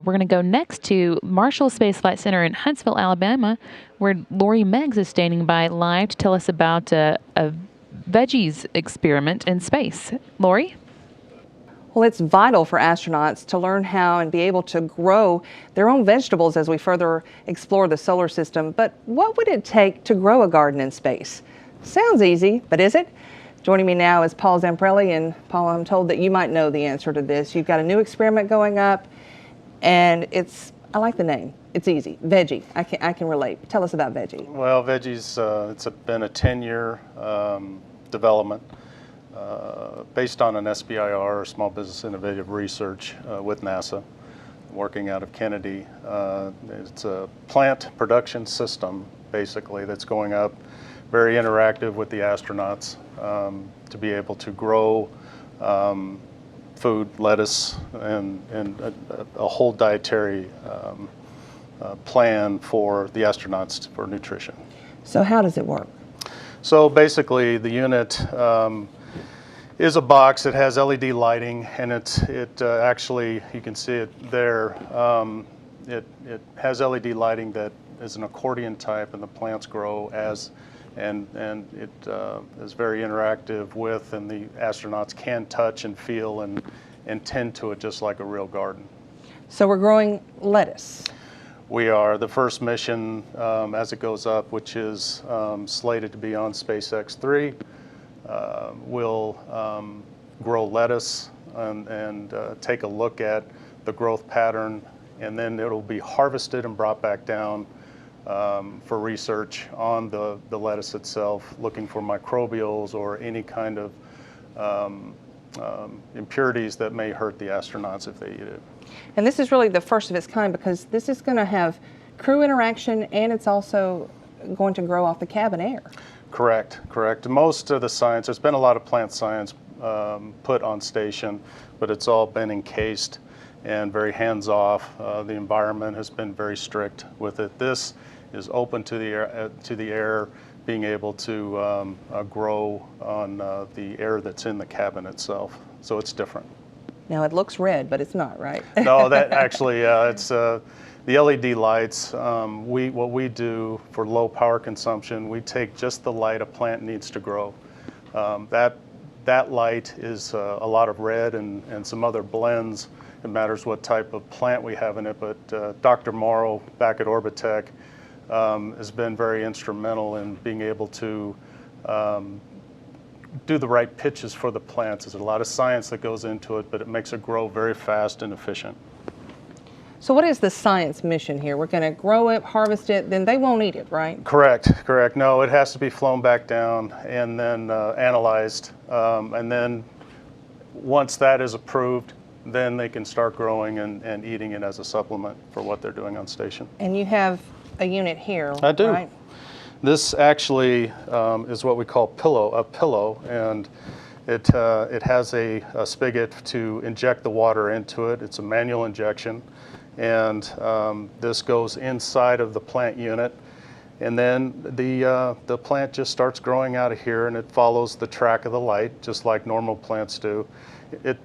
We're going to go next to Marshall Space Flight Center in Huntsville, Alabama, where Lori Meggs is standing by live to tell us about a veggies experiment in space. Lori? Well, it's vital for astronauts to learn how and be able to grow their own vegetables as we further explore the solar system. But what would it take to grow a garden in space? Sounds easy, but is it? Joining me now is Paul Zamprelli, and Paul, I'm told that you might know the answer to this. You've got a new experiment going up, and I like the name. It's easy, veggie. I can relate. Tell us about veggie. Well, veggies, it's been a 10-year development based on an SBIR, or Small Business Innovative Research, with NASA, working out of Kennedy. It's a plant production system, basically, that's going up, very interactive with the astronauts, to be able to grow food, lettuce, and a whole dietary plan for the astronauts for nutrition. So how does it work? So basically, the unit is a box. It has LED lighting, and it actually, you can see it there. It has LED lighting that is an accordion type, and the plants grow as, and it is very interactive with, and the astronauts can touch and feel and tend to it just like a real garden. So we're growing lettuce. We are. The first mission as it goes up, which is slated to be on SpaceX 3, will grow lettuce and take a look at the growth pattern, and then it'll be harvested and brought back down for research on the lettuce itself, looking for microbials or any kind of impurities that may hurt the astronauts if they eat it. And this is really the first of its kind, because this is going to have crew interaction, and it's also going to grow off the cabin air. Correct. Most of the science, there's been a lot of plant science put on station, but it's all been encased and very hands-off. The environment has been very strict with it. This is open to the air, being able to grow on the air that's in the cabin itself. So it's different. Now it looks red, but it's not, right? No, that actually, it's the LED lights. What we do for low power consumption, we take just the light a plant needs to grow. That light is a lot of red and some other blends. It matters what type of plant we have in it, but Dr. Morrow back at Orbitech has been very instrumental in being able to do the right pitches for the plants. There's a lot of science that goes into it, but it makes it grow very fast and efficient. So what is the science mission here? We're going to grow it, harvest it, then they won't eat it, right? Correct. No, it has to be flown back down and then analyzed. And then once that is approved, then they can start growing and eating it as a supplement for what they're doing on station. And you have a unit here, I do. Right? This actually is what we call a pillow, and it has a spigot to inject the water into it. It's a manual injection, and this goes inside of the plant unit, and then the plant just starts growing out of here, and it follows the track of the light, just like normal plants do.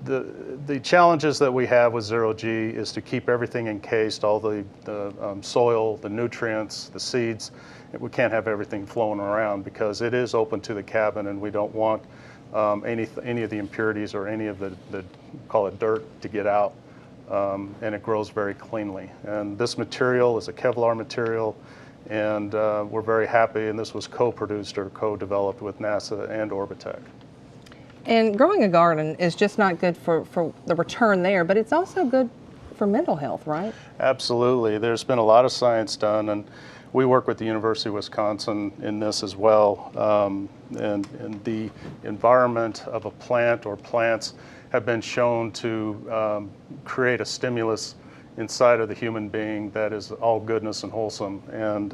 The challenges that we have with zero-G is to keep everything encased, all the soil, the nutrients, the seeds. We can't have everything flowing around because it is open to the cabin, and we don't want any of the impurities or any of the call it dirt to get out, and it grows very cleanly. And this material is a Kevlar material, and we're very happy, and this was co-produced or co-developed with NASA and Orbitech. And growing a garden is just not good for the return there, but it's also good for mental health, right? Absolutely. There's been a lot of science done, and we work with the University of Wisconsin in this as well. And the environment of a plant or plants have been shown to create a stimulus inside of the human being that is all goodness and wholesome. And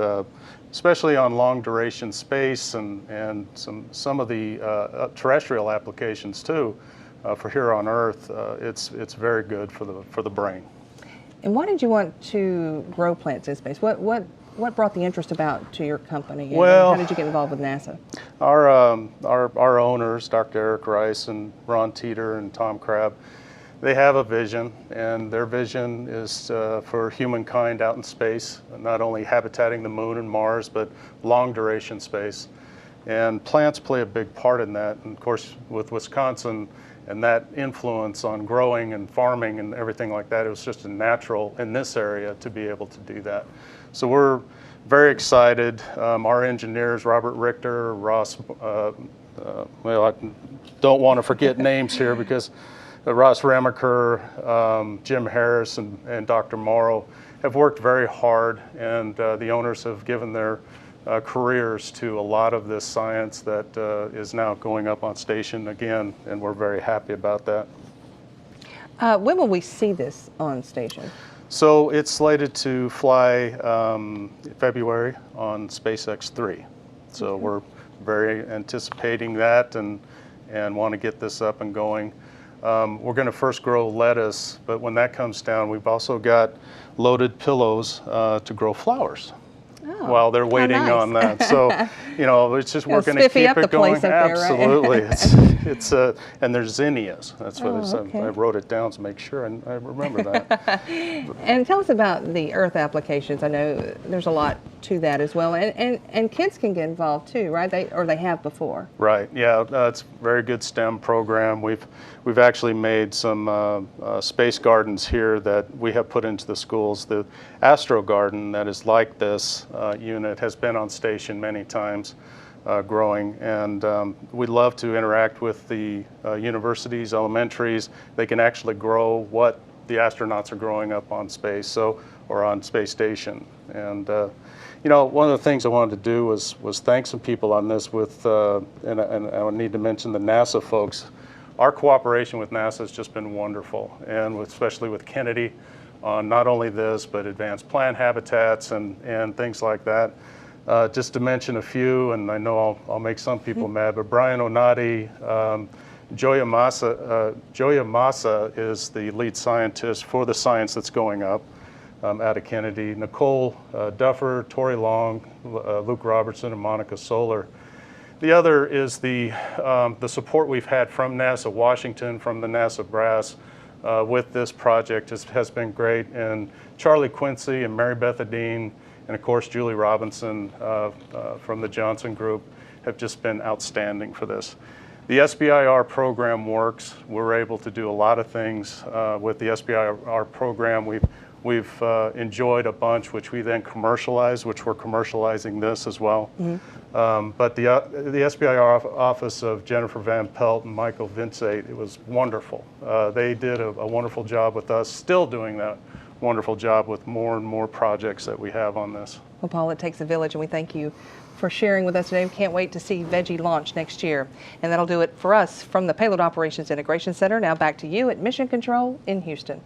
especially on long duration space and some of the terrestrial applications too, for here on Earth, it's very good for the brain. And why did you want to grow plants in space? What brought the interest about to your company? And well, how did you get involved with NASA? Our owners, Dr. Eric Rice and Ron Teeter and Tom Crabb, They have a vision, and their vision is for humankind out in space, not only habitating the moon and Mars, but long duration space. And plants play a big part in that. And of course, with Wisconsin and that influence on growing and farming and everything like that, it was just a natural in this area to be able to do that. So we're very excited. Our engineers, Robert Richter, Ross, well, I don't want to forget names here because Ross Ramaker, Jim Harris, and Dr. Morrow have worked very hard, and the owners have given their careers to a lot of this science that is now going up on station again, and we're very happy about that. When will we see this on station? So it's slated to fly February on SpaceX 3. So we're very anticipating that and want to get this up and going. We're going to first grow lettuce, but when that comes down, we've also got loaded pillows to grow flowers. While they're waiting on that. So, you know, it's just we're going to keep it going. Absolutely. It's and there's zinnias. That's what it's. I wrote it down to make sure and I remember that. And tell us about the earth applications. I know there's a lot to that as well, and kids can get involved too, right? They have before. Right. Yeah. It's a very good STEM program. We've actually made some space gardens here that we have put into the schools. The Astronaut Garden that is like this unit has been on station many times growing, and we love to interact with the universities, elementaries. They can actually grow what the astronauts are growing up on space, or on space station. And you know, one of the things I wanted to do was thank some people on this with, and I need to mention the NASA folks. Our cooperation with NASA has just been wonderful, and especially with Kennedy on not only this, but advanced plant habitats and things like that. Just to mention a few, and I know I'll make some people mad, but Brian Onati, Joya Massa is the lead scientist for the science that's going up out of Kennedy. Nicole Duffer, Tori Long, Luke Robertson, and Monica Solar. The other is the support we've had from NASA Washington, from the NASA brass, with this project has been great. And Charlie Quincy and Mary Beth Adine, and of course Julie Robinson from the Johnson Group have just been outstanding for this. The SBIR program works. We're able to do a lot of things with the SBIR program. We've enjoyed a bunch, which we then commercialize, which we're commercializing this as well. But the SBIR office of Jennifer Van Pelt and Michael Vincate, it was wonderful. They did a wonderful job with us, still doing that wonderful job with more and more projects that we have on this. Well, Paul, it takes a village, and we thank you for sharing with us today. We can't wait to see Veggie launch next year. And that'll do it for us from the Payload Operations Integration Center. Now back to you at Mission Control in Houston.